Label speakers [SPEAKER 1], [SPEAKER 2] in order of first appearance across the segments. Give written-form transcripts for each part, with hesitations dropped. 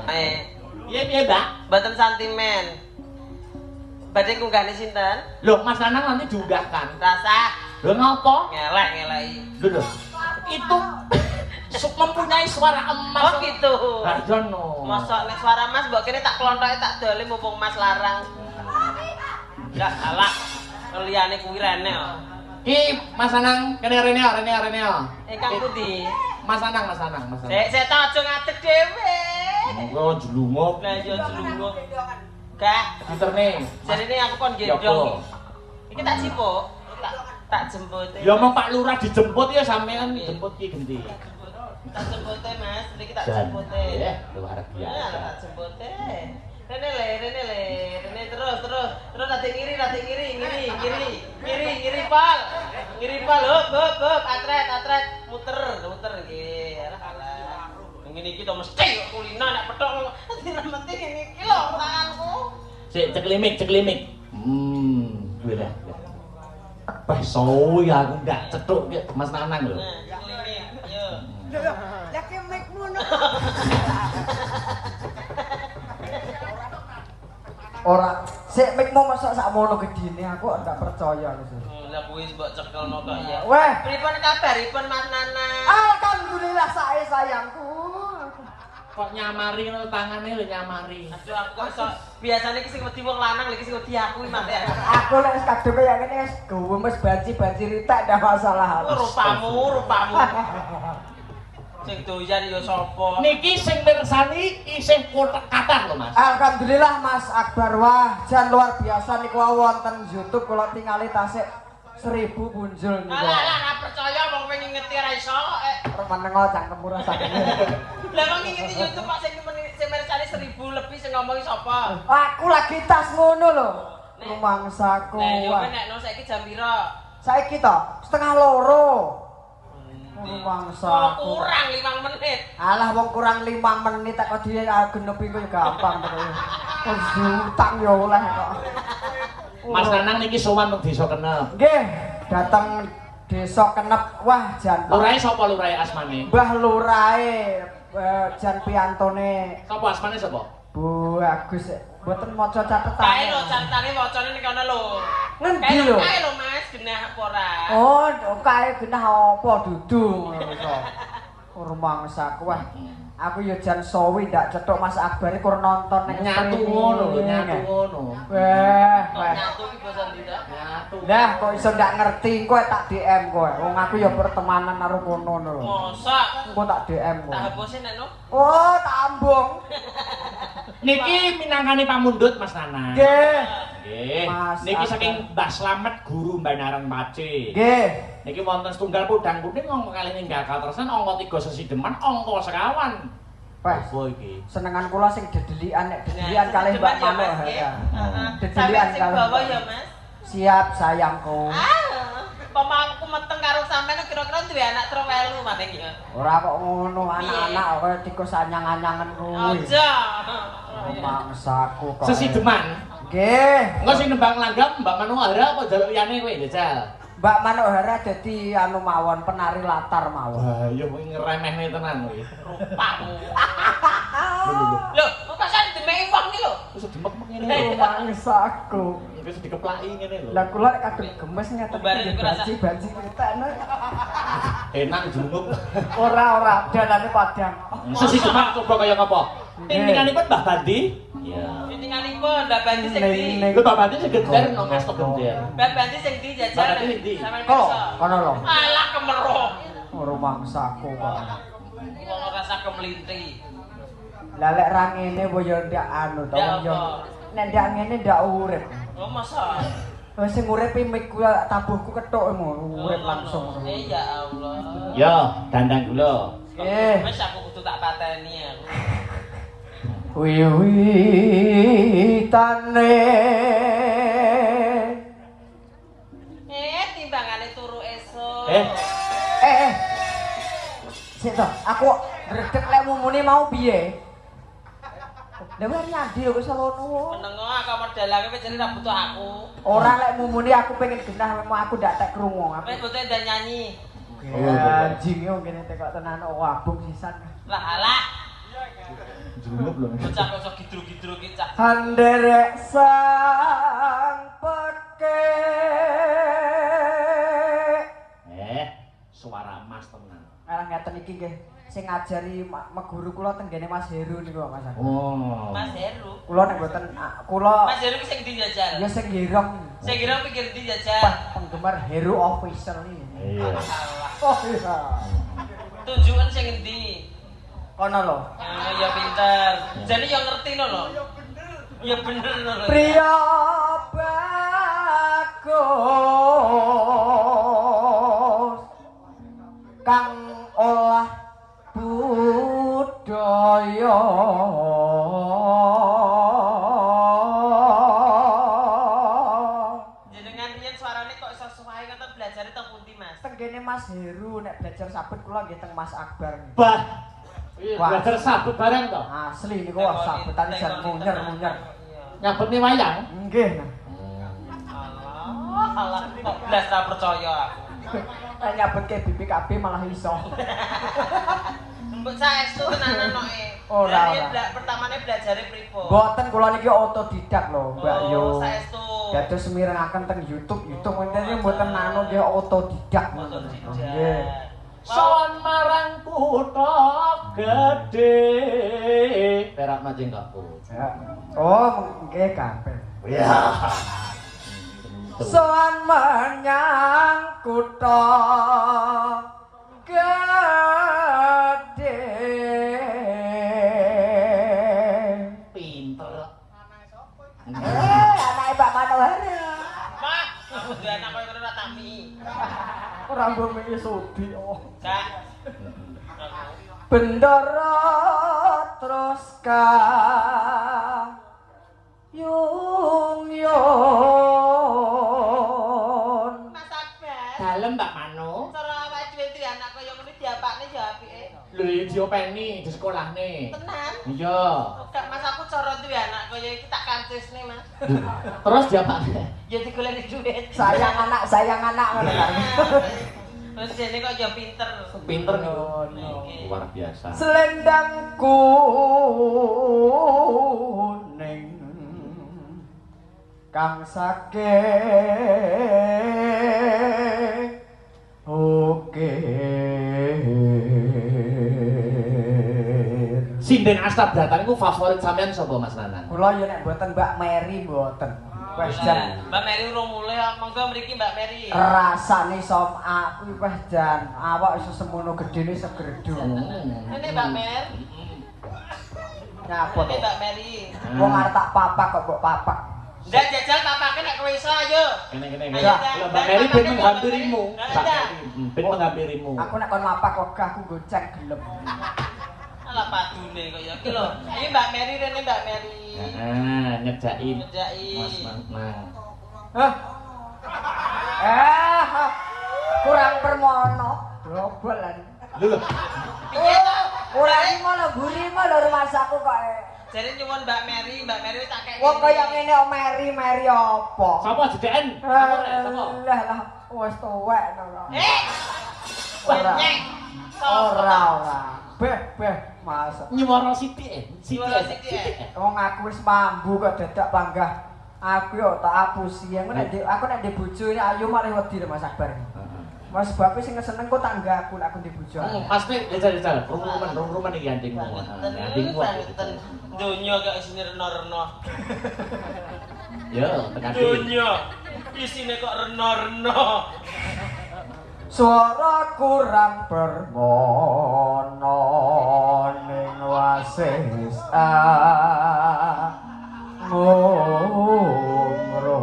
[SPEAKER 1] Piye, Mbak?
[SPEAKER 2] Mboten santimen. Badhe kunggane sinten?
[SPEAKER 1] Loh, Mas Nanang nanti diunggahkan.
[SPEAKER 2] Rasa.
[SPEAKER 1] Loh, ngopo?
[SPEAKER 2] Ngelek-ngeleki.
[SPEAKER 1] Loh. Itu mempunyai suara emas.
[SPEAKER 2] Oh gitu.
[SPEAKER 1] Lah iya no.
[SPEAKER 2] Mosok nek suara emas mbok kene tak klontoke tak dole mumpung Mas larang. Enggak salah. Liyane kuwi rene kok.
[SPEAKER 1] Ki Mas Anang, kene rene.
[SPEAKER 2] Kang pundi?
[SPEAKER 1] Mas Anang.
[SPEAKER 2] Sik ta aja ngadeg dhewe.
[SPEAKER 1] Monggo jelunguk.
[SPEAKER 2] Lah iya jelunguk. Gak,
[SPEAKER 1] Diterne.
[SPEAKER 2] jarine aku kon gendong. Iki tak jipuk. Tak jemput.
[SPEAKER 1] Ya mau Pak Lurah dijemput ya sampean jemput ki gendi.
[SPEAKER 2] Tak jempute Mas, iki tak jempute.
[SPEAKER 1] Ya, luar biasa.
[SPEAKER 2] Ya, tak jempute. Rene terus rada ngiri, pal. Ngiri pal, hop, atret, muter iki. Alah. Ngene iki to mesti kok kulina nek petok diremeti ngene iki lho tanganku.
[SPEAKER 1] Sik ceklimik. Kuwi dah. Bah sowi aku ndak cetuk Mas Nanang lho.
[SPEAKER 2] Ceklimik, yo.
[SPEAKER 3] Lah ki mikmu no. Ora, sik mikmu mosok sakmono gedine aku ndak percaya lho.
[SPEAKER 2] Lah kuwi mbok cekelno kok ya.
[SPEAKER 3] Weh,
[SPEAKER 2] Pripun kabaripun Mas Nanang?
[SPEAKER 3] alhamdulillah sae sayangku.
[SPEAKER 1] Kok nyamari ngono tangane lho nyamari.
[SPEAKER 2] Aduh aku kok iso biasane iki sing wedi wong lanang lho iki sing wedi aku iki mate.
[SPEAKER 3] Aku lek kadhepe ya ngene wis gemes banci ritek ndak masalah.
[SPEAKER 2] Rupamu. Sing doyan ya sapa?
[SPEAKER 1] Niki sing mirsani isih kathah lho Mas.
[SPEAKER 3] Alhamdulillah Mas Akbar, wah jan luar biasa niku wonten YouTube kula tingali tasik 1000 punjul niku.
[SPEAKER 2] Alah ora percaya wong pengen ngeti ra iso kok.
[SPEAKER 3] Menengo cangkem murah sakjane.
[SPEAKER 2] Lah wong ngeti YouTube Pak sing mirsani 1000 lebih sing ngomongi sapa?
[SPEAKER 3] Aku lagi tas ngono lho. Rumangsaku.
[SPEAKER 2] Lah yo nek no saiki jam pira?
[SPEAKER 3] Saiki to 1:30. Rumangsaku.
[SPEAKER 2] Kurang 5 menit.
[SPEAKER 3] Alah wong kurang 5 menit kok dhewe genep iku ya gampang to kowe. Wis utang ya oleh kok.
[SPEAKER 1] Mas Nanang niki sowan teng Desa Kenep.
[SPEAKER 3] Nggih, dateng Desa Kenep. Wah, jan.
[SPEAKER 1] Lurahe sapa lurahe asmane?
[SPEAKER 3] Mbah Lurahe Jan Piantone.
[SPEAKER 1] Sapa asmane sapa?
[SPEAKER 3] Bu Agus, mboten maca catetane.
[SPEAKER 2] Kae lho catetane wacane ning kono lho.
[SPEAKER 3] Ngendi lho?
[SPEAKER 2] Kae lho Mas, genah apa ora?
[SPEAKER 3] Oh, kae genah apa dudu ngono iso. Rumangsaku wah. Aku ya jan sowi ndak cetok Mas Akbar iki kur nonton ning
[SPEAKER 1] Nyatu ngono lho, nyatu ngono.
[SPEAKER 2] Nyatu iki basa ndi ta?
[SPEAKER 1] Nyatu.
[SPEAKER 3] Lah kok iso ndak ngerti kowe tak DM kowe. Wong aku ya pertemanan karo kono lho.
[SPEAKER 2] Mosok
[SPEAKER 3] Engko tak DM kowe.
[SPEAKER 2] tak hapusin nek no.
[SPEAKER 3] Oh, tak ambung.
[SPEAKER 1] Niki minangkane pamundhut Mas Nanang.
[SPEAKER 3] Nggih.
[SPEAKER 1] Nggih.
[SPEAKER 3] Mas
[SPEAKER 1] Niki
[SPEAKER 3] Akbar.
[SPEAKER 1] saking Mbah Slamet guru Banaran Pace.
[SPEAKER 3] Nggih.
[SPEAKER 1] Niki wonten setunggal pudang kuning angka kalih ninggal katersan angka 3 sesideman angka sekawan.
[SPEAKER 3] Wes.
[SPEAKER 1] Apa iki?
[SPEAKER 3] Senengan kula sing dedelian nek dedelian kalih Mbak Manuk ya.
[SPEAKER 2] Dedelian sing bawa ya Mas.
[SPEAKER 3] Siap sayangku.
[SPEAKER 2] Pemangku meteng karo sampean kira-kira duwe anak trowelu maning ya.
[SPEAKER 3] Ora kok ngono anak-anak kaya tikus anyang-anyangen kuwi.
[SPEAKER 2] Aja.
[SPEAKER 3] Mangsaku kok.
[SPEAKER 1] Sesideman.
[SPEAKER 3] Nggih.
[SPEAKER 1] Engko sing nembang langgam Mbak Manuhara apa jaluk liyane kowe jajal?
[SPEAKER 3] Mbak Manuhara dadi anu mawon penari latar mawon.
[SPEAKER 1] Wah, ya kowe ngremehne tenan kowe.
[SPEAKER 2] Rupamu. Lho, kok sak demeki wong iki lho.
[SPEAKER 1] Wis demek-mek ngene lho.
[SPEAKER 3] Mangsaku.
[SPEAKER 1] Wis dikeplaki ngene lho.
[SPEAKER 3] Lah kula nek kadung gemes ngeten
[SPEAKER 2] Bareng
[SPEAKER 3] iki
[SPEAKER 2] iku rasa-
[SPEAKER 3] banci kritekno.
[SPEAKER 1] Enak junguk.
[SPEAKER 3] Ora dalane padang.
[SPEAKER 1] Sesideman coba kaya ngapa? Pimpinnanipun Mbah Bandi? Iya.
[SPEAKER 2] Pitinganipun Mbak Banti sing ndi?
[SPEAKER 1] Iku Mbah Bandi sing gender nang ngasto gender.
[SPEAKER 2] Mbak Banti sing ndi
[SPEAKER 1] Mbak
[SPEAKER 2] jajal?
[SPEAKER 1] Banti sing ndi?
[SPEAKER 2] Sampeyan
[SPEAKER 3] Kok
[SPEAKER 2] pirsa?
[SPEAKER 3] kono lho.
[SPEAKER 2] Alah kemeroh.
[SPEAKER 3] Rumangsaku kok.
[SPEAKER 2] Wong ora sak kemlinti.
[SPEAKER 3] Lah lek ra ngene apa ya ndak anu to
[SPEAKER 2] Ya
[SPEAKER 3] yo.
[SPEAKER 2] apa?
[SPEAKER 3] Nek ndak ngene ndak urip.
[SPEAKER 2] Oh masa?
[SPEAKER 3] Wis sing urip mikku tabuhku kethuk urip langsung.
[SPEAKER 2] Ya Allah.
[SPEAKER 1] Yo, dandang kula.
[SPEAKER 3] Eh.
[SPEAKER 2] Wis aku kudu tak pateni aku.
[SPEAKER 3] Wiwitane
[SPEAKER 2] Timbangane turu esuk.
[SPEAKER 3] Sik to, aku gredeg lek mumune mau piye? Lah wis nyandi kok salono.
[SPEAKER 2] Menengo kamar dalange wis jadi ra butuh aku.
[SPEAKER 3] Ora lek mumune aku pengen genah memang aku ndak tek krungu.
[SPEAKER 2] Wis butuh ndak nyanyi.
[SPEAKER 3] Anjing yo kene tekok tenan abung sisan.
[SPEAKER 2] Lah alah.
[SPEAKER 1] jerungup lho.
[SPEAKER 2] Bocah kok iso gidru-gidru ki cah.
[SPEAKER 3] Handerek sang peke.
[SPEAKER 1] Suara Mas tenan.
[SPEAKER 3] Ngeten iki nggih sing ngajari meguru kula tenggene Mas Heru niku Mas.
[SPEAKER 1] Oh.
[SPEAKER 2] Mas Heru.
[SPEAKER 3] Kula nek mboten kula
[SPEAKER 2] Mas Heru ki sing ndi jajal?
[SPEAKER 3] ya sing girong.
[SPEAKER 2] Sing kira pikir ndi jajal?
[SPEAKER 3] Penggemar Heru official iki.
[SPEAKER 1] Iya.
[SPEAKER 3] Oh iya.
[SPEAKER 2] Tunjukan sing endi?
[SPEAKER 3] Kono lho.
[SPEAKER 2] Ya pinter. Jadi yang ngerti no lho. Ya bener no lho.
[SPEAKER 3] Priya bagus kang olah budaya
[SPEAKER 2] jenengan riyen suarane kok iso suwahe ngoten belajare teng pundi Mas?
[SPEAKER 3] tenggene Mas Heru nek belajar sabet kula nggih teng Mas Akbar.
[SPEAKER 1] Bah. Belajar sabut bareng to.
[SPEAKER 3] Asli niku wah sabetan jan munyer-munyer.
[SPEAKER 1] Nyabetne wayang.
[SPEAKER 3] Nggih.
[SPEAKER 2] Alah kok blas ra percaya aku.
[SPEAKER 3] Nyabetke BPKB malah iso.
[SPEAKER 2] Mbok saestu tenanan kok e.
[SPEAKER 3] Ora.
[SPEAKER 2] Pertamane belajare privo.
[SPEAKER 3] Mboten kula niki otodidak lho, Mbak Yo.
[SPEAKER 2] Oh, saestu.
[SPEAKER 3] Dados mirengaken teng YouTube ngene mboten anu nggih otodidak. Nggih.
[SPEAKER 1] Son marang kutha gedhe. Perak majeng kakku.
[SPEAKER 3] Oh, nggih kabeh.
[SPEAKER 1] Ya.
[SPEAKER 3] Soan menyang kutha gedhe.
[SPEAKER 1] Pinter.
[SPEAKER 3] Anake Mbak Manohar.
[SPEAKER 2] Mah, kudu anak koyo ngono ra tami.
[SPEAKER 3] Ora mbok iki sudi oh.
[SPEAKER 2] Kak.
[SPEAKER 3] Bendara terus ka yung
[SPEAKER 2] Mas Akbar.
[SPEAKER 1] Dalem Mbak Mano.
[SPEAKER 2] Cara awake dhewe duwe anak koyo ngono diapakne ya apike.
[SPEAKER 1] Lho iki diopeni di sekolahne.
[SPEAKER 2] Tenan.
[SPEAKER 1] Iya.
[SPEAKER 2] Kak Mas aku cara duwe anak koyo iki tak kancisne Mas.
[SPEAKER 1] Terus diapakne?
[SPEAKER 2] Ya digoleki duit.
[SPEAKER 3] sayang anak ngono kan.
[SPEAKER 2] Terus jene kok ya pinter.
[SPEAKER 1] Pinter nih.
[SPEAKER 3] No.
[SPEAKER 1] Luar biasa.
[SPEAKER 3] Selendang kuning kang saking ukir.
[SPEAKER 1] Sinden Astabrata niku favorit sampean sapa Mas Nanan?
[SPEAKER 3] Kula ya nek mboten Mbak Mary mboten. Wes jan
[SPEAKER 2] Mbak Mary urung mulih, monggo mriki Mbak Mary.
[SPEAKER 3] rasane som aku wes jan awak iso semono gedene segredu.
[SPEAKER 2] Ini Mbak Mer.
[SPEAKER 3] Nyapa
[SPEAKER 2] Ini
[SPEAKER 3] to?
[SPEAKER 2] Mbak Mary.
[SPEAKER 3] Wong arep tak papak kok mbok papak.
[SPEAKER 2] Ndak jajal papake nek kowe iso ayo.
[SPEAKER 1] Kene.
[SPEAKER 2] Ayo,
[SPEAKER 1] Lah
[SPEAKER 2] Mbak.
[SPEAKER 1] Mbak Mary ben
[SPEAKER 2] Mbak
[SPEAKER 1] menghampirimu.
[SPEAKER 2] Mary.
[SPEAKER 1] Mbak Mary ben menghampirimu.
[SPEAKER 3] Aku nek kon mapak kok aku gocek gelem.
[SPEAKER 2] Alah padune kok ya iki lho. Ini Mbak Mary rene Mbak Mary.
[SPEAKER 1] Nyejain
[SPEAKER 2] Ngejaki.
[SPEAKER 1] Mas Manang.
[SPEAKER 3] Hah? Kurang permono. Dobolan.
[SPEAKER 1] Lho.
[SPEAKER 2] Piye to?
[SPEAKER 3] Ora iki ngono gurimo lho rumasaku kok.
[SPEAKER 2] Jadi nyuwun Mbak Mary tak kek.
[SPEAKER 3] Wong kaya ngene kok Mary apa?
[SPEAKER 1] Sapa jedeken? Sapa?
[SPEAKER 3] Lah wis tuwek lho.
[SPEAKER 2] Ora.
[SPEAKER 3] Ora. Beh, Mas.
[SPEAKER 1] Nyuwara sithik.
[SPEAKER 2] Nyuwara sithik.
[SPEAKER 3] Wong aku wis mambu kok dadak panggah. Aku yo tak apusi. Aku nek ndek bojo ayu malah wedi Mas Akbar. Mas bape sing seneng kok tak nggaku nek aku ndek bojo.
[SPEAKER 1] Pasti jajal. Rumen iki antingmu. Antingmu.
[SPEAKER 2] Donya kok isine rena-rena.
[SPEAKER 1] Yo, tekan
[SPEAKER 2] Donya isine kok rena-rena.
[SPEAKER 3] Suara kurang permono ning wasis ngomro.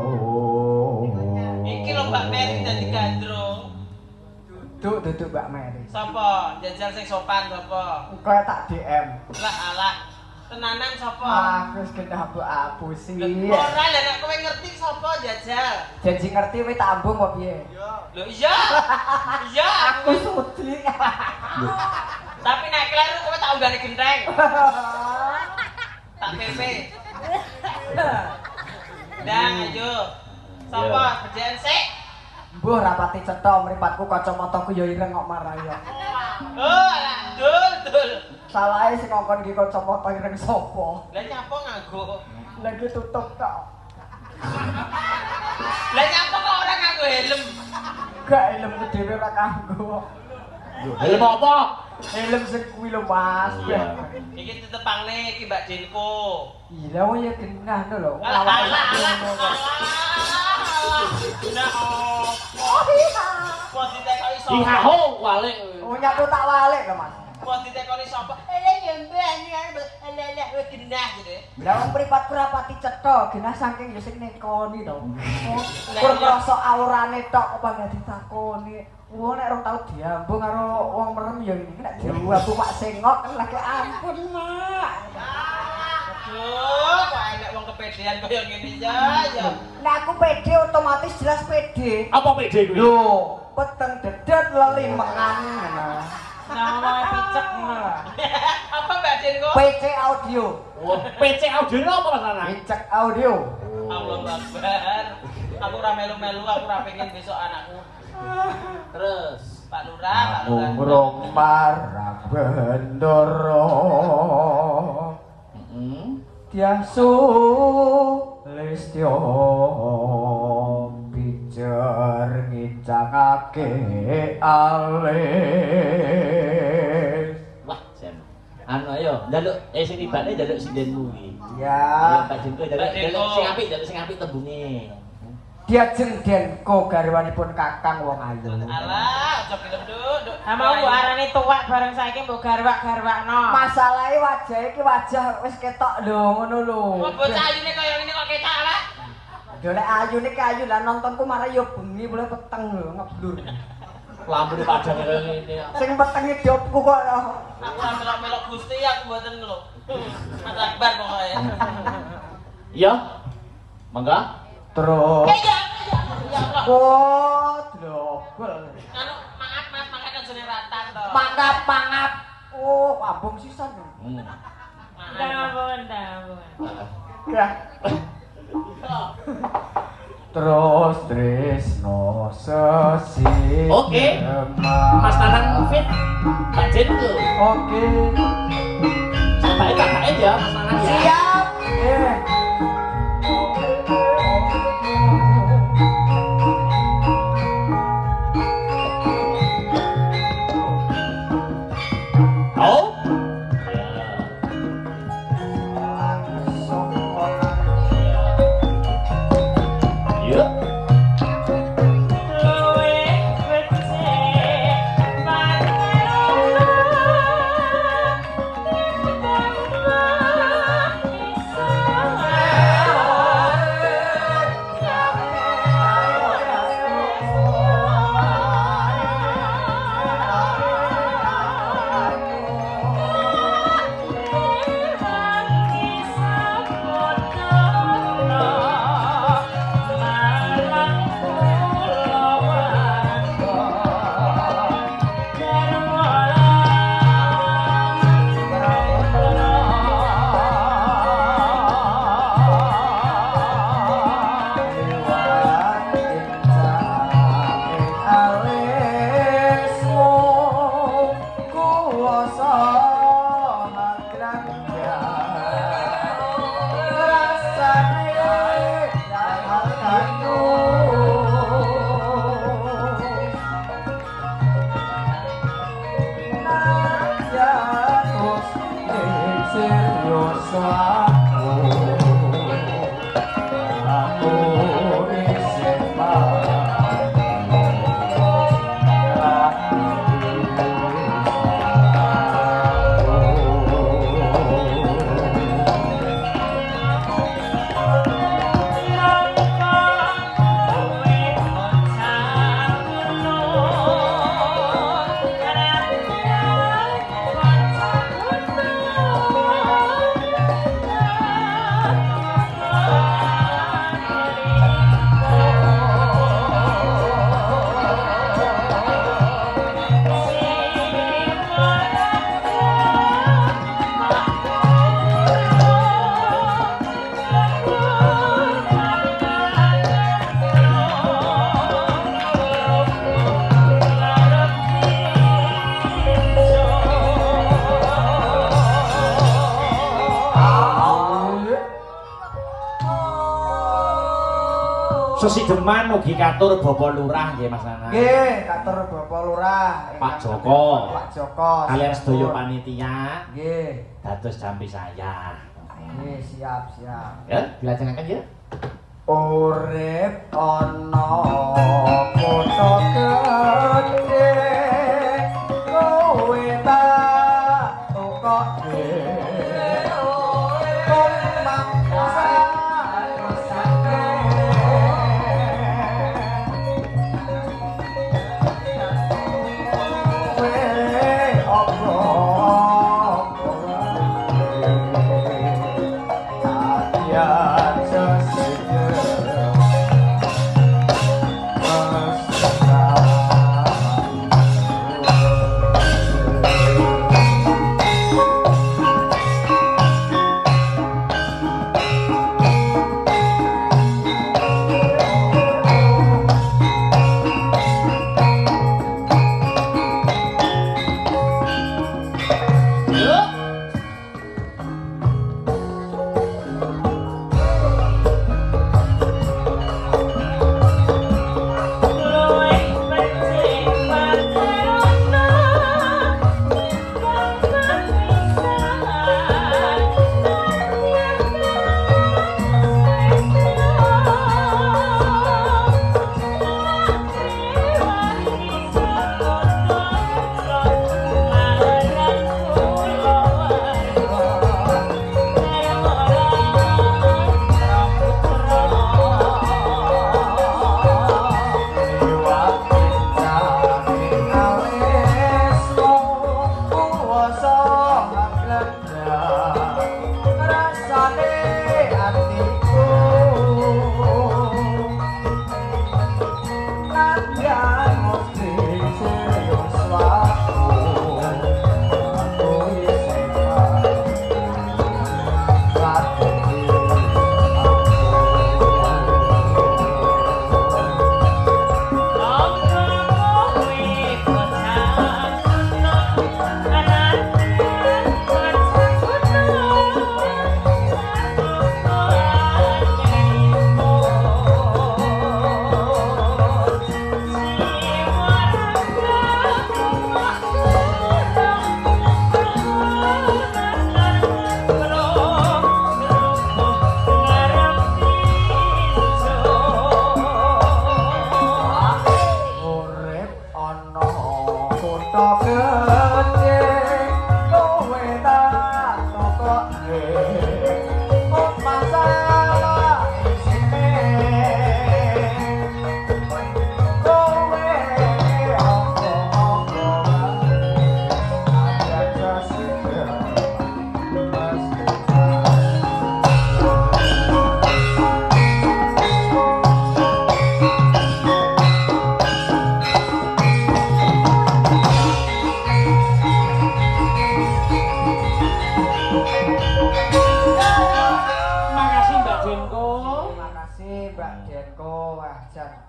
[SPEAKER 2] Iki lho Mbak Mary dadi gandrung.
[SPEAKER 3] Duduk Mbak Mary.
[SPEAKER 2] Sapa? Jajal sing sopan sapa?
[SPEAKER 3] Kowe tak DM.
[SPEAKER 2] Lah alah. Tenanan sapa?
[SPEAKER 3] Aku wis genah mbok apusi.
[SPEAKER 2] Ora lha nek kowe ngerti sapa jajal.
[SPEAKER 3] Janji ngerti kowe tak ambung apa piye?
[SPEAKER 2] Lho iya. Iya
[SPEAKER 3] Aku sudi.
[SPEAKER 2] Tapi nek kleru kowe tak unggane genteng. Tak PP. Dah ayo. Sapa bejen sik?
[SPEAKER 3] Mbuh rapati cetha mripatku kacamataku ya ireng kok maraya.
[SPEAKER 2] Oh, alah dul.
[SPEAKER 3] Salahe sing ngongkon iki kanca foto ireng sapa?
[SPEAKER 2] Lah nyapa nganggo?
[SPEAKER 3] Lagi tutup tok.
[SPEAKER 2] Lah nyapa kok ora nganggo helm?
[SPEAKER 3] Gak helmku dhewe ora kanggo.
[SPEAKER 1] Helm apa?
[SPEAKER 3] Helm sing kuwi lho Mas.
[SPEAKER 1] Iya.
[SPEAKER 2] Iki tetepangne iki Mbak Jenko.
[SPEAKER 3] Iya wong ya genah to lho.
[SPEAKER 2] Alah. Nah, kok ditekoki sapa?
[SPEAKER 1] Ihaho walik.
[SPEAKER 3] Oh nyatu tak walik lho Mas.
[SPEAKER 2] Kok ditekoni sapa? Ya mbak, alah wis genah gitu.
[SPEAKER 3] Lah wong mripat rapati cetha, genah saking ya sing nekoni to. Kur krasa aurane tok kok bangga ditakoni. Wong nek ora tau diambung karo wong merem ya iki nek diambu mak sengok kan lagi ampun mak.
[SPEAKER 2] Aduh, kok enek wong kepedean kaya ngene ya.
[SPEAKER 3] Nek aku pede otomatis jelas pede.
[SPEAKER 1] Apa pede kuwi?
[SPEAKER 3] Lho, peteng dedet lelimengan ngono.
[SPEAKER 4] Namanya picek ngono.
[SPEAKER 2] Apa Mbak Jenko?
[SPEAKER 3] PC audio.
[SPEAKER 1] Wah, PC audio apa Mas Lanang?
[SPEAKER 3] Picek audio.
[SPEAKER 2] Allah Akbar. Aku ora melu-melu, aku ora pengen besok anakku.
[SPEAKER 1] Terus
[SPEAKER 2] Pak Lurah, Pak Lurah.
[SPEAKER 3] Umrong marang bendoro. Tiasu listyo bicer ngicakake alis.
[SPEAKER 1] wah jan. Anu ayo, njaluk sing tibane njaluk sindenmu iki.
[SPEAKER 3] Ya,
[SPEAKER 1] Pak Jenko njaluk sing apik tembunge.
[SPEAKER 3] dia jengdenko garwanipun Kakang wong ayu.
[SPEAKER 2] Alah, aja gelem nduk.
[SPEAKER 4] Ama mbok arane tuwek bareng saiki mbok garwak-garwakno.
[SPEAKER 3] Masalahe wajah iki wajah wis ketok lho ngono lho.
[SPEAKER 2] Kok bocah ayune kaya ngene kok ketak lah.
[SPEAKER 3] Dolek ayune ki ayu lah nontonku marah ya bengi mulai peteng lho ngeblur.
[SPEAKER 1] Lampune padang kaya ngene.
[SPEAKER 3] Sing petenge diopku kok.
[SPEAKER 2] Aku ora melok-melok Gusti aku mboten lho. Mas Akbar pokoke.
[SPEAKER 1] Iya. Mangga.
[SPEAKER 3] Terus
[SPEAKER 2] Ya Allah.
[SPEAKER 3] oh dobel.
[SPEAKER 2] Anu, maaf Mas, makane jenenge ratan to.
[SPEAKER 3] Mangap. Oh, ambung sisan.
[SPEAKER 4] Ampun.
[SPEAKER 3] Ya. Terus Tresno sesi.
[SPEAKER 1] Oke. Mas Lanang fit. Pak Jenko.
[SPEAKER 3] Oke.
[SPEAKER 1] Baik ya Mas Lanang ya.
[SPEAKER 3] Siap.
[SPEAKER 1] Oh. Ya.
[SPEAKER 4] Luwe becik
[SPEAKER 1] Sesideman ugi katur Bapak Lurah nggih Mas Nana.
[SPEAKER 3] Nggih, katur Bapak Lurah.
[SPEAKER 1] Pak Joko.
[SPEAKER 3] Pak Joko.
[SPEAKER 1] Kalian sedaya panitia.
[SPEAKER 3] Nggih.
[SPEAKER 1] Dados jampi saya.
[SPEAKER 3] Nggih, siap.
[SPEAKER 1] Ya, dilajengaken ya.
[SPEAKER 3] Urip ana kutha gedhe kowe tak tokoke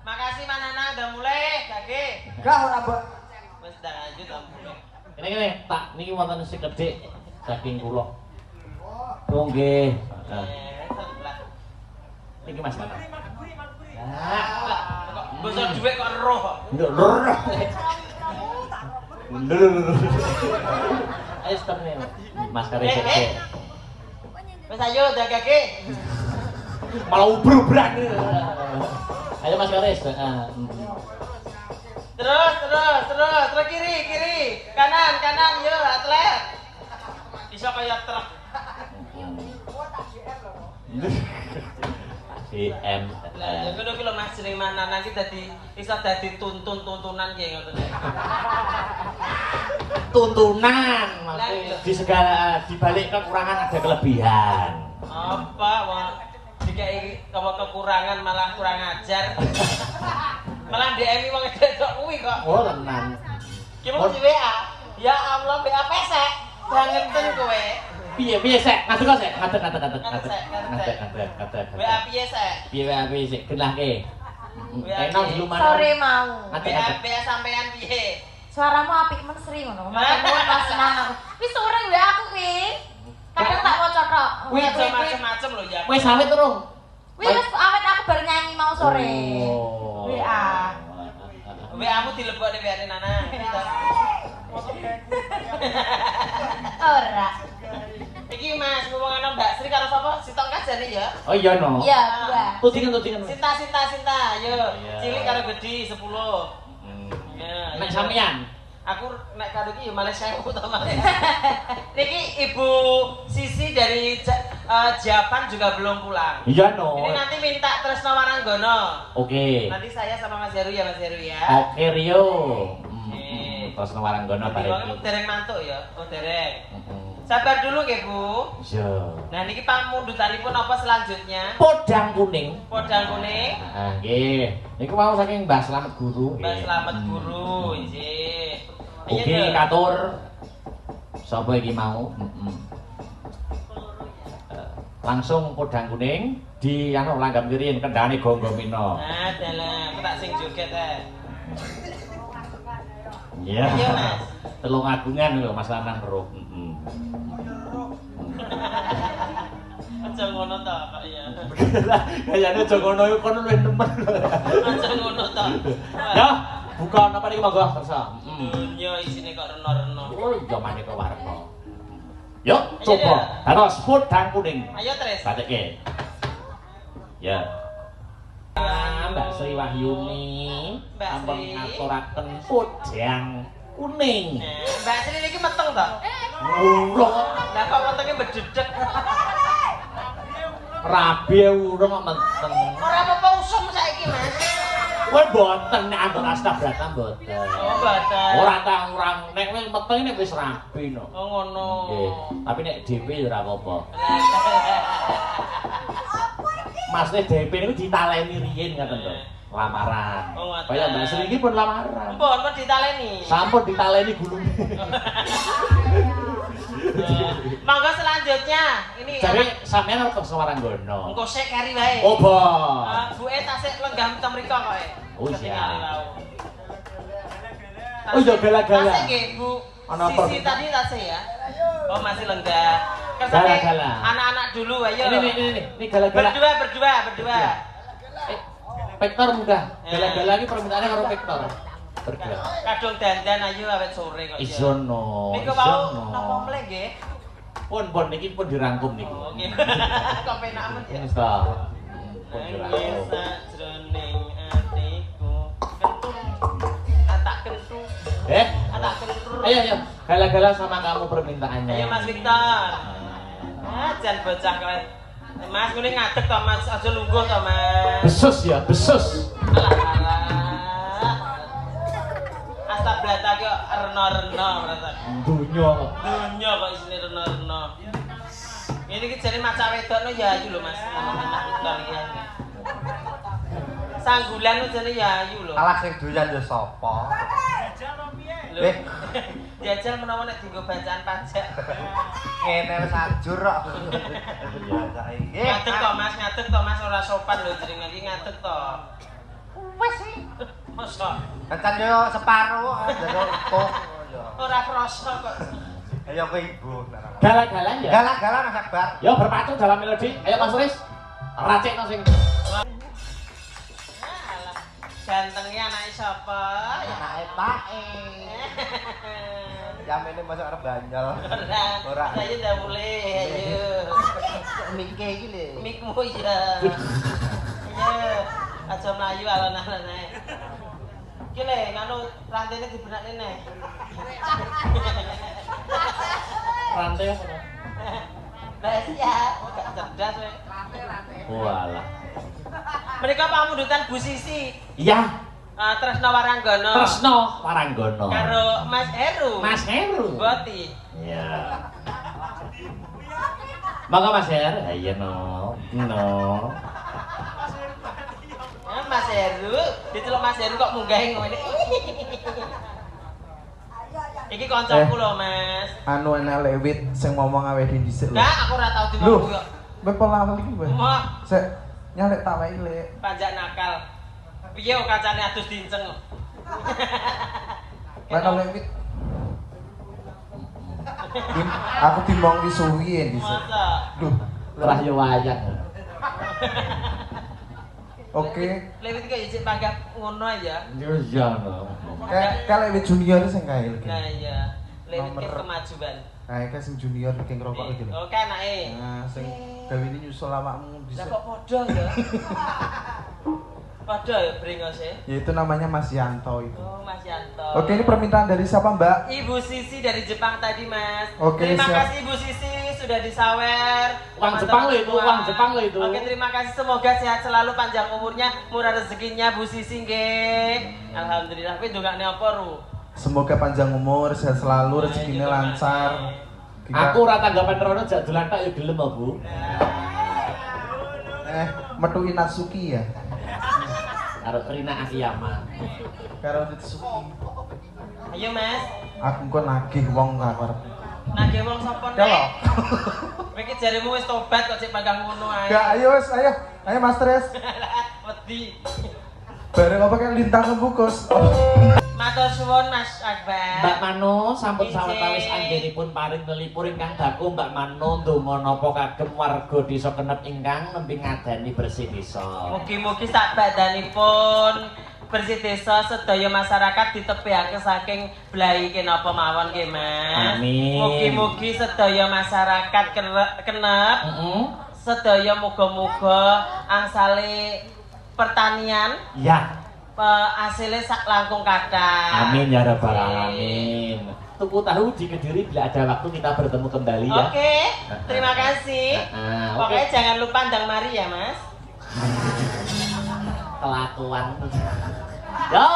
[SPEAKER 2] Makasih Pak Nana udah mulai, Gage.
[SPEAKER 3] Enggak ora, Mbak.
[SPEAKER 2] Wis dah lanjut ampun.
[SPEAKER 1] Kene tak niki wonten sekedhik saking kula. Oh nggih. Niki Mas Nana.
[SPEAKER 2] Basa dhuwit kok roh.
[SPEAKER 1] Nduk roh. Nduk. Ayo stop nih. Mas Kare sik.
[SPEAKER 2] Wis ayo udah Gage.
[SPEAKER 1] Malah ubruk-ubrak. Ayo Mas Karis.
[SPEAKER 2] Terus kiri. Kanan, yuk atlet. Bisa kayak truk.
[SPEAKER 1] DM.
[SPEAKER 2] Lah ngono ki lho Mas jeneng mana nanti dadi iso dadi tuntunan ki ngoten.
[SPEAKER 1] Tuntunan di segala di balik kekurangan ada kelebihan.
[SPEAKER 2] Apa wong dikai kekurangan malah kurang ajar. Malah DM wong edok kuwi kok.
[SPEAKER 1] Oh, tenan.
[SPEAKER 2] Ki mau di WA. Ya Allah, WA pesek. Bangeten kowe.
[SPEAKER 1] Piye sek? Ngadeg kok sek? Ngadeg.
[SPEAKER 2] WA piye sek?
[SPEAKER 1] Piye sek? Genahke. Enak dulu mana?
[SPEAKER 4] Sore mau.
[SPEAKER 2] WA sampean piye?
[SPEAKER 4] Suaramu apik men Sri ngono. Matur nuwun Mas Nana. Wis sore WA aku kuwi. Kadang tak mau cotok.
[SPEAKER 2] Kuwi aja macem-macem lho ya.
[SPEAKER 1] Wis awet terus.
[SPEAKER 4] Wih, wis awet aku baru nyanyi mau sore.
[SPEAKER 1] Oh.
[SPEAKER 4] WA.
[SPEAKER 2] WA-mu dilebokne WA-ne Nana.
[SPEAKER 4] Ora.
[SPEAKER 2] Iki Mas, ngomong ana Mbak Sri karo sapa? Sitok kajane ya.
[SPEAKER 1] Oh iya no.
[SPEAKER 4] Iya, dua.
[SPEAKER 1] Tudingan.
[SPEAKER 2] Sinta, yo.
[SPEAKER 1] Iya.
[SPEAKER 2] Cilik karo gede 10. Ya.
[SPEAKER 1] Nek sampean.
[SPEAKER 2] Aku nek karo iki ya malah 1000 to Mas. Niki Ibu Sisi dari Japan juga belum pulang.
[SPEAKER 1] Iya no.
[SPEAKER 2] Ini nanti minta Tresno Waranggono.
[SPEAKER 1] Oke.
[SPEAKER 2] Nanti saya sama Mas Heru ya Mas Heru ya.
[SPEAKER 1] Oke Rio.
[SPEAKER 2] Oke.
[SPEAKER 1] Terus Waranggono bareng.
[SPEAKER 2] Kamu dereng mantuk ya? Oh dereng. Sabar dulu nggih Bu.
[SPEAKER 1] Iya.
[SPEAKER 2] Nah niki pamundutanipun apa selanjutnya?
[SPEAKER 1] Podang kuning.
[SPEAKER 2] Podang kuning.
[SPEAKER 1] Ah nggih. Niku mau saking Mbah Slamet Guru.
[SPEAKER 2] Mbak Slamet Guru, nggih.
[SPEAKER 1] Oke, katur. Sapa iki mau? Langsung podang kuning di anu langgam kiri kendhane Gonggo Mino.
[SPEAKER 2] Nah, dalam tak sing joget
[SPEAKER 1] Iya.
[SPEAKER 2] Iya, Mas.
[SPEAKER 1] Telung agungan lho Mas Lanang Roh.
[SPEAKER 2] Aja ngono to, Pak ya.
[SPEAKER 1] Kayane aja ngono iku kono luwih nemen.
[SPEAKER 2] Aja ngono to.
[SPEAKER 1] Ya, buka napa niki monggo kersa.
[SPEAKER 2] Dunya isine kok reno-reno.
[SPEAKER 1] Oh, iya maneka warna. Yuk, coba. Terus podang kuning.
[SPEAKER 2] Ayo, Tris.
[SPEAKER 1] Batekke. Ya. Mbak Sri Wahyuni
[SPEAKER 2] Mbak
[SPEAKER 1] ampun
[SPEAKER 2] Sri.
[SPEAKER 1] ngaturaken podang kuning.
[SPEAKER 2] Mbak Sri niki meteng to?
[SPEAKER 1] Urung
[SPEAKER 2] Lah kok metenge bededek.
[SPEAKER 1] rabi urung kok menteng.
[SPEAKER 2] Ora apa-apa usum saiki, Mas.
[SPEAKER 1] Kowe mboten nek anggon astabrata mboten.
[SPEAKER 2] Oh, badan.
[SPEAKER 1] Ora ta urang nek wis meteng nek wis rabi no.
[SPEAKER 2] Oh, ngono.
[SPEAKER 1] Nggih, tapi nek dhewe ya ora apa-apa. Masne dhewe niku ditaleni riyin ngoten lho. Lamaran.
[SPEAKER 2] Oh, ngoten.
[SPEAKER 1] Kaya Mbak Sri iki pun lamaran.
[SPEAKER 2] Pun ditaleni.
[SPEAKER 1] Sampun ditaleni gulune.
[SPEAKER 2] Monggo selanjutnya. Ini
[SPEAKER 1] Jadi sampean arep ke Waranggono.
[SPEAKER 2] engko sik kari wae.
[SPEAKER 1] Oh, bah.
[SPEAKER 2] Buke tasik lenggah tem mriko kok.
[SPEAKER 1] Oh, iya.
[SPEAKER 2] Oh
[SPEAKER 1] Oh, iya gala-gala.
[SPEAKER 2] Tasik nggih, Bu.
[SPEAKER 1] Ana apa?
[SPEAKER 2] Sisi tadi tasik ya. Oh, masih lenggah.
[SPEAKER 1] Gala-gala.
[SPEAKER 2] Anak-anak dulu ayo.
[SPEAKER 1] Ini gala-gala.
[SPEAKER 2] Berdua.
[SPEAKER 1] Vektor mudah. Gala-gala iki permintaannya karo vektor. Berdua.
[SPEAKER 2] Kadung dandan ayo awet sore kok.
[SPEAKER 1] Isono.
[SPEAKER 2] Niku mau napa mleh nggih?
[SPEAKER 1] Pun niki pun dirangkum niku.
[SPEAKER 2] Oke. Kok penak men ya.
[SPEAKER 1] Wis ta. Pun
[SPEAKER 2] Nangis
[SPEAKER 1] dirangkum.
[SPEAKER 2] sajroning atiku kentung atak kentung atak kentung.
[SPEAKER 1] Ayo. Gala-gala sama kamu permintaannya.
[SPEAKER 2] Ayo Mas Victor. Jan bocah kowe. Mas ngene ngadeg to Mas, aja lungguh to Mas.
[SPEAKER 1] Besus ya, besus.
[SPEAKER 2] Alah. Astablata kok reno-reno merasa.
[SPEAKER 1] Dunya kok.
[SPEAKER 2] Dunya kok isine reno-reno. Ini iki jane maca wedokno ya ayu lho Mas. Mas Victor iki. Sanggulan jane ya ayu lho.
[SPEAKER 5] Alah sing doyan ya sapa?
[SPEAKER 2] Lho. Jajal menawa nek dienggo bacaan pajak.
[SPEAKER 5] Ngene wis ajur kok. Ya saiki.
[SPEAKER 2] Ngadeg to Mas ora sopan lho jeneng iki ngadeg to.
[SPEAKER 5] Wis sih.
[SPEAKER 2] Mosok
[SPEAKER 5] Kan yo separo jero utuh.
[SPEAKER 2] ora krasa kok.
[SPEAKER 5] Ayo kowe ibu.
[SPEAKER 1] Gala-gala ya.
[SPEAKER 5] Gala-gala nak sabar.
[SPEAKER 1] Ya berpacu dalam melodi. Ayo Mas Riz. Racikno sing.
[SPEAKER 2] Alah, gantengnya anake sapa?
[SPEAKER 5] Anake pake. Jamene masuk arep banjol.
[SPEAKER 2] Ora. Saya udah mulai. Ayo.
[SPEAKER 5] Mike iki lho.
[SPEAKER 2] Mikmu ya. Iya. Aja mlayu alon-alon ae. Iki le nganu rantene dibenakne neh.
[SPEAKER 1] Rantai apa?
[SPEAKER 2] Lah ya, gak cerdas kowe.
[SPEAKER 1] Walah.
[SPEAKER 2] Mereka pamundutan Bu Sisi.
[SPEAKER 1] Iya,
[SPEAKER 2] Tresno Waranggono.
[SPEAKER 1] Tresno Waranggono.
[SPEAKER 2] Karo Mas Heru.
[SPEAKER 1] Mas Heru.
[SPEAKER 2] Boti.
[SPEAKER 1] Iya. Maka Mas Heru, ayo no.
[SPEAKER 2] Mas Heru, diceluk Mas Heru kok munggahe ngene. Iki kancaku lho, Mas.
[SPEAKER 6] Anu enak lewit sing ngomong awake dhisik lho.
[SPEAKER 2] Enggak, aku ora tau
[SPEAKER 6] Lho,
[SPEAKER 2] dimonggo kok.
[SPEAKER 6] kowe pelawel iki kowe.
[SPEAKER 2] Mah,
[SPEAKER 6] Sik nyalek tak wae lek.
[SPEAKER 2] pajak nakal. Piye kok kacane adus dinceng lho.
[SPEAKER 6] Mana lewit? Aku dimong disuwi ya dhisik.
[SPEAKER 2] Masa?
[SPEAKER 6] Duh.
[SPEAKER 1] Lah yo wayang.
[SPEAKER 6] Oke.
[SPEAKER 2] Lewit kok ijik panggap ngono aja.
[SPEAKER 1] Yo iya no.
[SPEAKER 6] Kalau wit junior sing kae lho.
[SPEAKER 2] Nah iya. Lewit ke
[SPEAKER 6] Nomor-
[SPEAKER 2] kemajuan.
[SPEAKER 6] Kae kan sing junior iki ngerokok iki lho.
[SPEAKER 2] Oke anake.
[SPEAKER 6] Nah, sing gawe ini nyusul awakmu
[SPEAKER 2] Lah
[SPEAKER 6] dhisik.
[SPEAKER 2] kok padha ya? Padha ya brengose.
[SPEAKER 6] Ya itu namanya Mas Yanto itu.
[SPEAKER 2] Oh, Mas Yanto.
[SPEAKER 6] Oke, ini permintaan dari siapa, Mbak?
[SPEAKER 2] Ibu Sisi dari Jepang tadi, Mas.
[SPEAKER 6] Oke,
[SPEAKER 2] terima
[SPEAKER 6] siap.
[SPEAKER 2] kasih Ibu Sisi sudah disawer.
[SPEAKER 1] Uang
[SPEAKER 2] Teman-teman
[SPEAKER 1] Jepang lo itu,
[SPEAKER 2] semua.
[SPEAKER 1] uang Jepang lo itu.
[SPEAKER 2] Oke, terima kasih. Semoga sehat selalu, panjang umurnya, murah rezekinya Bu Sisi nggih. Alhamdulillah. Kowe ndongakne apa, Ru?
[SPEAKER 6] Semoga panjang umur, sehat selalu, rezekinya lancar.
[SPEAKER 1] Aku ora tanggapan rono jak dolan tak yo gelem apa, Bu.
[SPEAKER 6] Metuin Natsuki ya.
[SPEAKER 1] Karo Rina Akiyama.
[SPEAKER 6] Karo Natsuki.
[SPEAKER 2] Ayo, Mas.
[SPEAKER 6] Aku kok nagih wong gak arep.
[SPEAKER 2] Nagih wong sapa,
[SPEAKER 6] Ya loh.
[SPEAKER 2] Kowe iki jaremu wis tobat kok sik panggang ngono ae.
[SPEAKER 6] Gak, ayo wes, ayo. Ayo Mas Tres.
[SPEAKER 2] Wedi.
[SPEAKER 6] Bareng apa kayak lintang ngebungkus.
[SPEAKER 2] Matur suwun Mas Akbar.
[SPEAKER 1] Mbak Mano sampun
[SPEAKER 2] Izin.
[SPEAKER 1] sawetawis anggenipun paring nelipur ingkang daku Mbak Mano ndonga napa kagem warga desa Kenep ingkang nembe ngadani bersih desa.
[SPEAKER 2] Mugi-mugi sak badanipun bersih desa sedaya masyarakat ditebihake saking blai kenapa mawon nggih Mas.
[SPEAKER 1] Amin.
[SPEAKER 2] Mugi-mugi sedaya masyarakat Kenep
[SPEAKER 1] Heeh.
[SPEAKER 2] sedaya muga-muga angsale pertanian
[SPEAKER 1] Ya.
[SPEAKER 2] hasilnya sak langkung kathah.
[SPEAKER 1] Amin ya rabbal alamin. Tuku tahu di Kediri bila ada waktu kita bertemu kembali ya.
[SPEAKER 2] Oke, terima kasih.
[SPEAKER 1] Oke.
[SPEAKER 2] Pokoknya jangan lupa ndang mari ya, Mas.
[SPEAKER 1] Kelakuan. Yo,